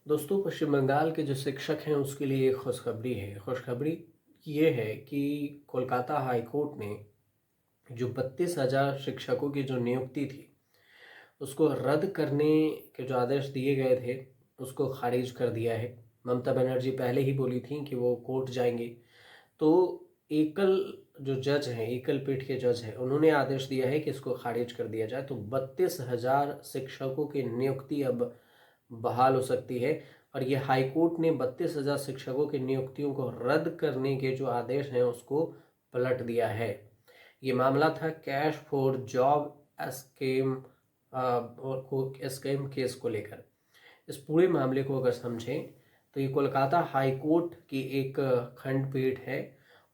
दोस्तों, पश्चिम बंगाल के जो शिक्षक हैं उसके लिए एक खुशखबरी है। खुशखबरी ये है कि कोलकाता हाई कोर्ट ने जो 32,000 शिक्षकों की जो नियुक्ति थी उसको रद्द करने के जो आदेश दिए गए थे उसको खारिज कर दिया है। ममता बनर्जी पहले ही बोली थी कि वो कोर्ट जाएंगी। तो एकल जो जज हैं, एकल पीठ के जज हैं, उन्होंने आदेश दिया है कि इसको खारिज कर दिया जाए। तो 32,000 शिक्षकों की नियुक्ति अब बहाल हो सकती है। और ये हाई कोर्ट ने 32,000 शिक्षकों की नियुक्तियों को रद्द करने के जो आदेश हैं उसको पलट दिया है। ये मामला था cash for job scheme scheme case को लेकर। इस पूरे मामले को अगर समझें तो ये कोलकाता हाई कोर्ट की एक खंडपीठ है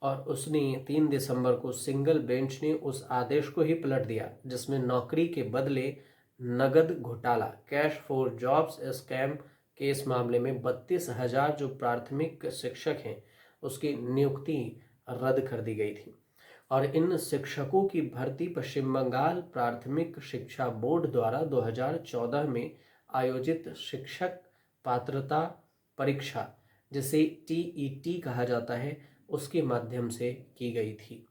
और उसने 3 दिसंबर को सिंगल बेंच ने उस आदेश को ही पलट दिया जिसमें नौकरी के बदले नगद घोटाला कैश फॉर जॉब्स स्कैम के इस मामले में 32,000 जो प्राथमिक शिक्षक हैं उसकी नियुक्ति रद्द कर दी गई थी। और इन शिक्षकों की भर्ती पश्चिम बंगाल प्राथमिक शिक्षा बोर्ड द्वारा 2014 में आयोजित शिक्षक पात्रता परीक्षा, जिसे टीईटी कहा जाता है, उसके माध्यम से की गई थी।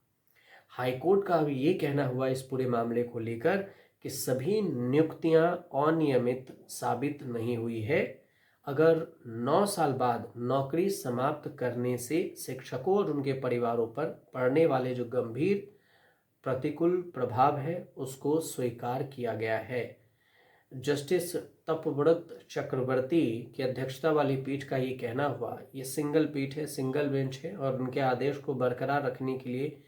हाईकोर्ट का अब ये कहना हुआ इस पूरे मामले को लेकर कि सभी नियुक्तियां अनियमित साबित नहीं हुई है। अगर 9 साल बाद नौकरी समाप्त करने से शिक्षकों और उनके परिवारों पर पड़ने वाले जो गंभीर प्रतिकूल प्रभाव है उसको स्वीकार किया गया है। जस्टिस तपव्रत चक्रवर्ती की अध्यक्षता वाली पीठ का ये कहना हुआ। ये सिंगल पीठ है, सिंगल बेंच है और उनके आदेश को बरकरार रखने के लिए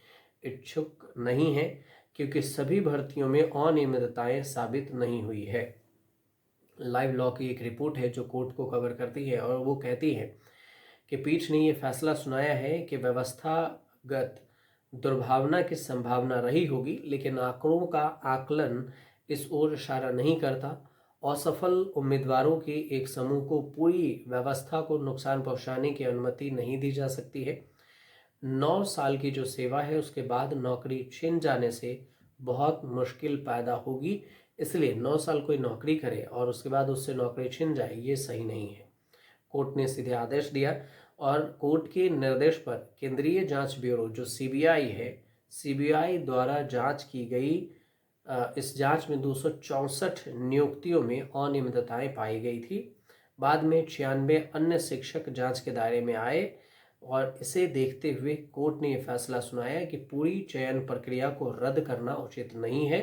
इच्छुक नहीं है क्योंकि सभी भर्तियों में अनियमितताएं साबित नहीं हुई है। लाइव लॉ की एक रिपोर्ट है जो कोर्ट को कवर करती है और वो कहती है कि पीठ ने ये फैसला सुनाया है कि व्यवस्थागत दुर्भावना की संभावना रही होगी, लेकिन आंकड़ों का आकलन इस ओर इशारा नहीं करता। असफल उम्मीदवारों के एक समूह को पूरी व्यवस्था को नुकसान पहुंचाने की अनुमति नहीं दी जा सकती है। 9 साल की जो सेवा है उसके बाद नौकरी छिन जाने से बहुत मुश्किल पैदा होगी। इसलिए 9 साल कोई नौकरी करे और उसके बाद उससे नौकरी छिन जाए, ये सही नहीं है। कोर्ट ने सीधे आदेश दिया और कोर्ट के निर्देश पर केंद्रीय जांच ब्यूरो जो सीबीआई है, सीबीआई द्वारा जांच की गई इस जांच में 264 नियुक्तियों में अनियमितताएं पाई गई थी। बाद में 96 अन्य शिक्षक जांच के दायरे में आए और इसे देखते हुए कोर्ट ने यह फैसला सुनाया कि पूरी चयन प्रक्रिया को रद्द करना उचित नहीं है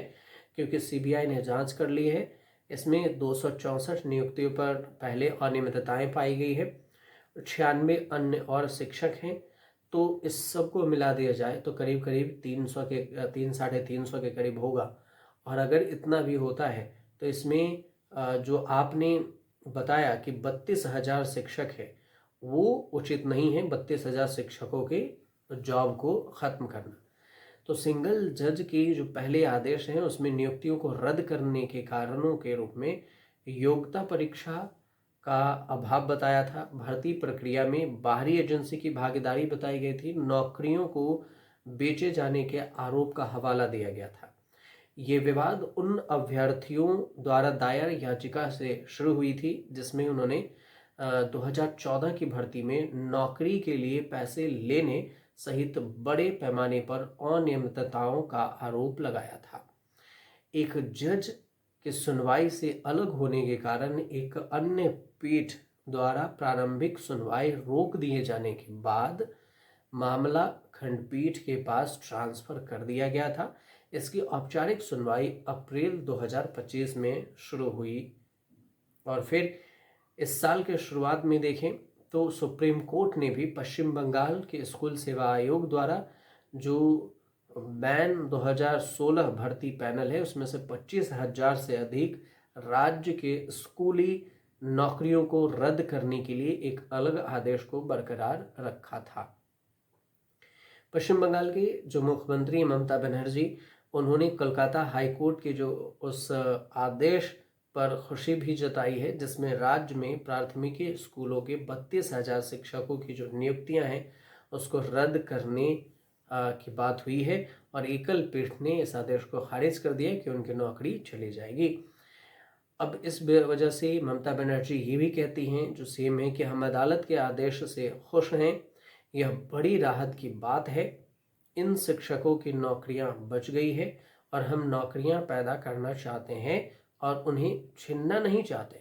क्योंकि सीबीआई ने जांच कर ली है। इसमें 264 नियुक्तियों पर पहले अनियमितताएं पाई गई है, 96 अन्य और शिक्षक हैं। तो इस सब को मिला दिया जाए तो करीब करीब 300 के 300-350 के करीब होगा। और अगर इतना भी होता है तो इसमें जो आपने बताया कि 32,000 शिक्षक है वो उचित नहीं है। 32,000 शिक्षकों के जॉब को ख़त्म करना। तो सिंगल जज के जो पहले आदेश हैं उसमें नियुक्तियों को रद्द करने के कारणों के रूप में योग्यता परीक्षा का अभाव बताया था, भर्ती प्रक्रिया में बाहरी एजेंसी की भागीदारी बताई गई थी, नौकरियों को बेचे जाने के आरोप का हवाला दिया गया था। ये विवाद उन अभ्यर्थियों द्वारा दायर याचिका से शुरू हुई थी जिसमें उन्होंने 2014 की भर्ती में नौकरी के लिए पैसे लेने सहित बड़े पैमाने पर अनियमितताओं का आरोप लगाया था। एक जज की सुनवाई से अलग होने के कारण एक अन्य पीठ द्वारा प्रारंभिक सुनवाई रोक दिए जाने के बाद मामला खंडपीठ के पास ट्रांसफर कर दिया गया था। इसकी औपचारिक सुनवाई अप्रैल 2025 में शुरू हुई और फिर इस साल के शुरुआत में देखें तो सुप्रीम कोर्ट ने भी पश्चिम बंगाल के स्कूल सेवा आयोग द्वारा जो बैन 2016 भर्ती पैनल है उसमें से 25,000 से अधिक राज्य के स्कूली नौकरियों को रद्द करने के लिए एक अलग आदेश को बरकरार रखा था। पश्चिम बंगाल के जो मुख्यमंत्री ममता बनर्जी, उन्होंने कोलकाता हाई कोर्ट के जो उस आदेश पर खुशी भी जताई है जिसमें राज्य में प्राथमिकी स्कूलों के 32,000 शिक्षकों की जो नियुक्तियां हैं उसको रद्द करने की बात हुई है और एकल पीठ ने इस आदेश को खारिज कर दिया कि उनकी नौकरी चली जाएगी। अब इस वजह से ममता बनर्जी ये भी कहती हैं जो सीएम है कि हम अदालत के आदेश से खुश हैं, यह बड़ी राहत की बात है। इन शिक्षकों की नौकरियां बच गई है और हम नौकरियां पैदा करना चाहते हैं और उन्हें छीनना नहीं चाहते।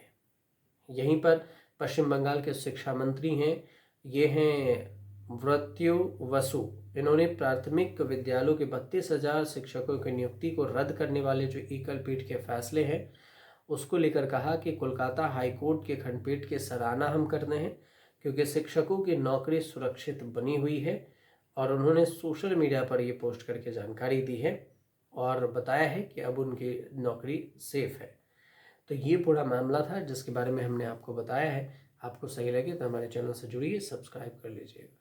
यहीं पर पश्चिम बंगाल के शिक्षा मंत्री हैं, ये हैं व्रत्यु वसु। इन्होंने प्राथमिक विद्यालयों के 32,000 शिक्षकों की नियुक्ति को रद्द करने वाले जो एकल पीठ के फैसले हैं उसको लेकर कहा कि कोलकाता हाईकोर्ट के खंडपीठ की सराहना हम करते हैं, क्योंकि शिक्षकों की नौकरी सुरक्षित बनी हुई है। और उन्होंने सोशल मीडिया पर ये पोस्ट करके जानकारी दी है और बताया है कि अब उनकी नौकरी सेफ है। तो ये पूरा मामला था जिसके बारे में हमने आपको बताया है। आपको सही लगे तो हमारे चैनल से जुड़िए, सब्सक्राइब कर लीजिएगा।